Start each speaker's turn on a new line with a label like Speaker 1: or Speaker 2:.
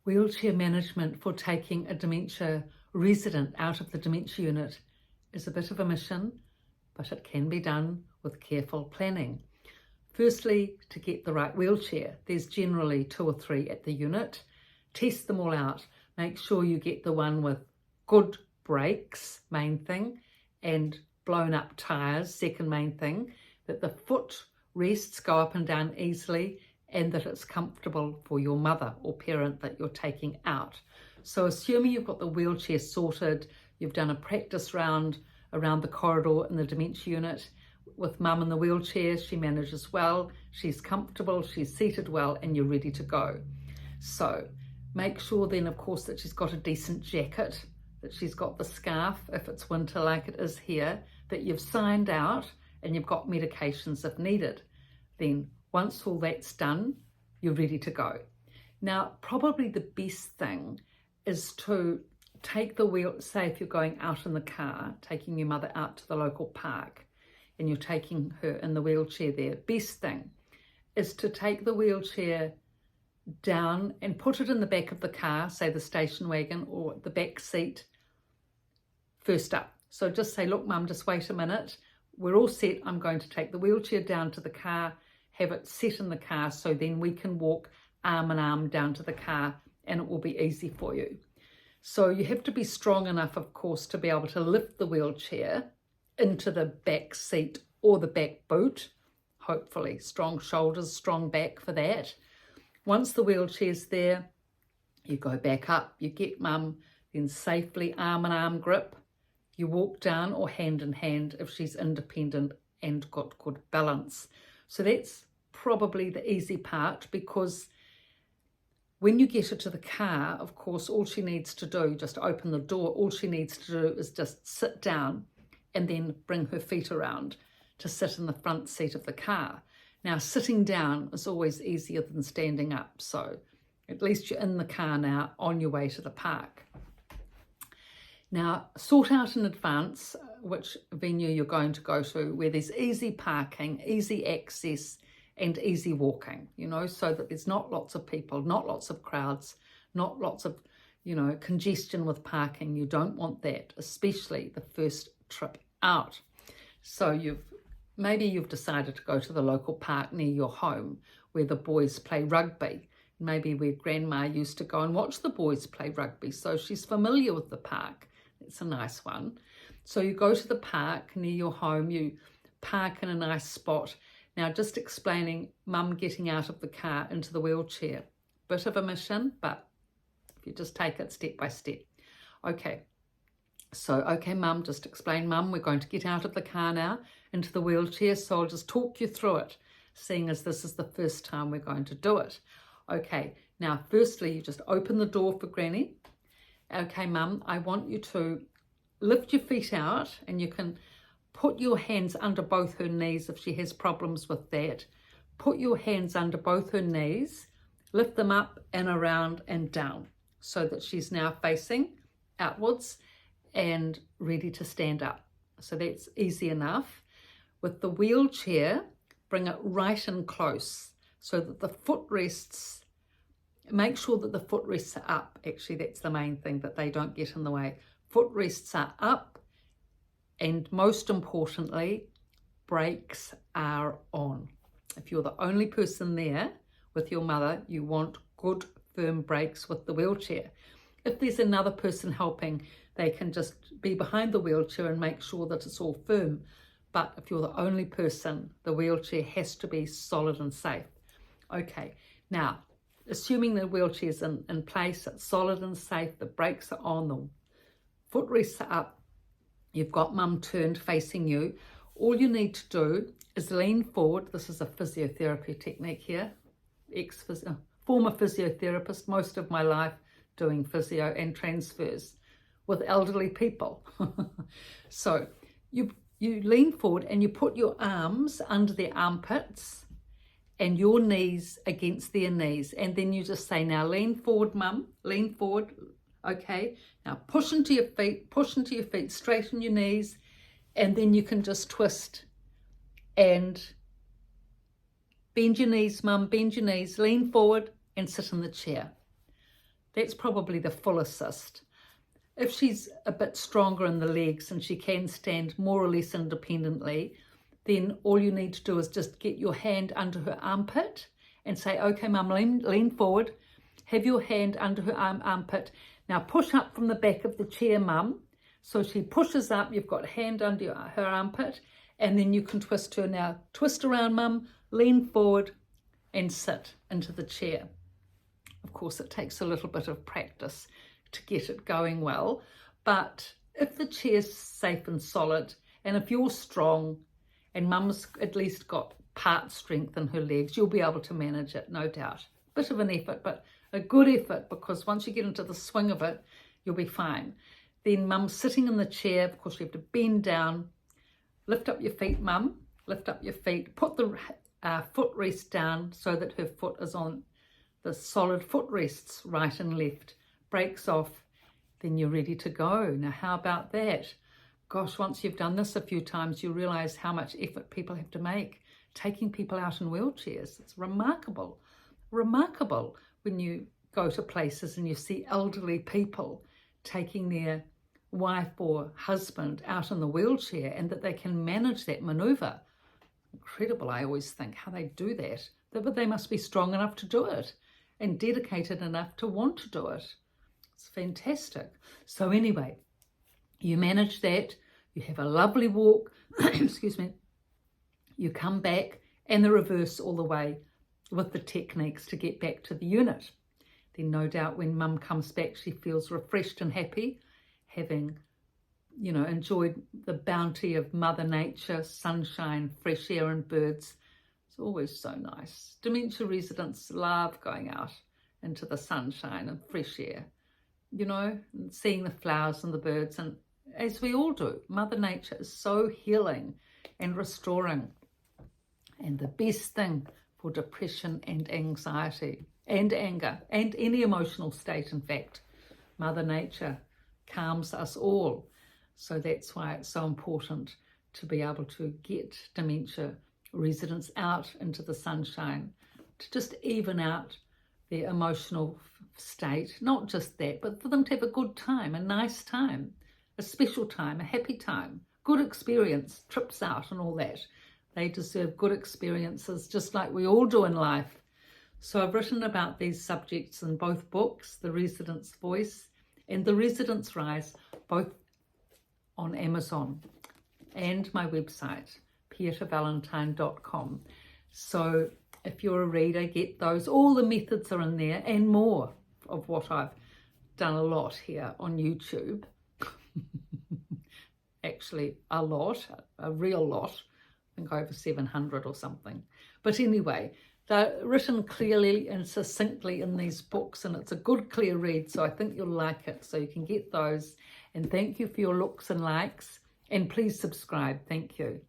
Speaker 1: Wheelchair management for taking a dementia resident out of the dementia unit is a bit of a mission, but it can be done with careful planning. Firstly, to get the right wheelchair, there's generally 2 or 3 at the unit. Test them all out. Make sure you get the one with good brakes, main thing, and blown up tyres, second main thing, that the foot rests go up and down easily, and that it's comfortable for your mother or parent that you're taking out. So assuming you've got the wheelchair sorted, you've done a practice round around the corridor in the dementia unit with mum in the wheelchair, she manages well, she's comfortable, she's seated well, and you're ready to go. So make sure then, of course, that she's got a decent jacket, that she's got the scarf if it's winter like it is here, that you've signed out, and you've got medications if needed. Then once all that's done, you're ready to go. Now, probably the best thing is to take the wheel, say if you're going out in the car, taking your mother out to the local park, and you're taking her in the wheelchair there, best thing is to take the wheelchair down and put it in the back of the car, say the station wagon or the back seat first up. So just say, look, mum, just wait a minute. We're all set. I'm going to take the wheelchair down to the car, have it set in the car, so then we can walk arm in arm down to the car and it will be easy for you. So you have to be strong enough, of course, to be able to lift the wheelchair into the back seat or the back boot. Hopefully strong shoulders, strong back for that. Once the wheelchair's there, you go back up, you get mum, then safely arm in arm grip. You walk down or hand in hand if she's independent and got good balance. So that's probably the easy part, because when you get her to the car, of course, all she needs to do, just open the door, all she needs to do is just sit down and then bring her feet around to sit in the front seat of the car. Now, sitting down is always easier than standing up. So at least you're in the car now on your way to the park. Now, sort out in advance which venue you're going to go to where there's easy parking, easy access, and easy walking, you know, so that there's not lots of people, not lots of crowds, not lots of, you know, congestion with parking. You don't want that, especially the first trip out. So maybe you've decided to go to the local park near your home where the boys play rugby, maybe where grandma used to go and watch the boys play rugby, so she's familiar with the park. It's a nice one. So you go to the park near your home, you park in a nice spot. Now, just explaining mum getting out of the car into the wheelchair. Bit of a mission, but if you just take it step by step. Okay, so, okay, mum, just explain, mum, we're going to get out of the car now into the wheelchair, so I'll just talk you through it, seeing as this is the first time we're going to do it. Okay, now, firstly, you just open the door for Granny. Okay, mum, I want you to lift your feet out, and you can put your hands under both her knees if she has problems with that. Put your hands under both her knees, lift them up and around and down so that she's now facing outwards and ready to stand up. So that's easy enough. With the wheelchair, bring it right in close so that the footrests, make sure that the footrests are up. Actually, that's the main thing, that they don't get in the way. Footrests are up, and most importantly, brakes are on. If you're the only person there with your mother, you want good firm brakes with the wheelchair. If there's another person helping, they can just be behind the wheelchair and make sure that it's all firm. But if you're the only person, the wheelchair has to be solid and safe. Okay, now, assuming the wheelchair's in place, it's solid and safe, the brakes are on, the footrests are up, you've got mum turned facing you, all you need to do is lean forward. This is a physiotherapy technique here, former physiotherapist, most of my life doing physio and transfers with elderly people. So you lean forward and you put your arms under their armpits and your knees against their knees, and then you just say, now lean forward, mum, lean forward. Okay, now push into your feet, straighten your knees, and then you can just twist and bend your knees, mum, bend your knees, lean forward and sit in the chair. That's probably the full assist. If she's a bit stronger in the legs and she can stand more or less independently, then all you need to do is just get your hand under her armpit and say, okay, Mum, lean forward, have your hand under her armpit. Now push up from the back of the chair, Mum. So she pushes up, you've got hand under her armpit, and then you can twist her. Now twist around, Mum, lean forward and sit into the chair. Of course, it takes a little bit of practice to get it going well, but if the chair's safe and solid, and if you're strong and Mum's at least got part strength in her legs, you'll be able to manage it, no doubt. Bit of an effort, but a good effort, because once you get into the swing of it, you'll be fine. Then Mum's sitting in the chair. Of course, you have to bend down, lift up your feet, Mum, lift up your feet, put the footrest down so that her foot is on the solid footrests, right and left. Breaks off, then you're ready to go. Now, how about that? Gosh, once you've done this a few times, you realize how much effort people have to make taking people out in wheelchairs. It's remarkable when you go to places and you see elderly people taking their wife or husband out in the wheelchair, and that they can manage that maneuver. Incredible, I always think, how they do that. But they must be strong enough to do it and dedicated enough to want to do it. It's fantastic. So anyway, you manage that, you have a lovely walk, excuse me, you come back, and the reverse all the way with the techniques to get back to the unit. Then no doubt when Mum comes back, she feels refreshed and happy, having, enjoyed the bounty of Mother Nature, sunshine, fresh air and birds. It's always so nice. Dementia residents love going out into the sunshine and fresh air, and seeing the flowers and the birds. And as we all do, Mother Nature is so healing and restoring. And the best thing for depression and anxiety and anger and any emotional state, in fact, Mother Nature calms us all. So that's why it's so important to be able to get dementia residents out into the sunshine to just even out their emotional state. Not just that, but for them to have a good time, a nice time, a special time, a happy time, good experience, trips out and all that. They deserve good experiences just like we all do in life. So I've written about these subjects in both books, The Resident's Voice and The Resident's Rise, both on Amazon, and my website, pietavalentine.com. So if you're a reader, get those. All the methods are in there and more of what I've done a lot here on YouTube. Actually, a real lot. I think over 700 or something. But anyway, they're written clearly and succinctly in these books, and it's a good, clear read, so I think you'll like it. So you can get those. And thank you for your looks and likes. And please subscribe. Thank you.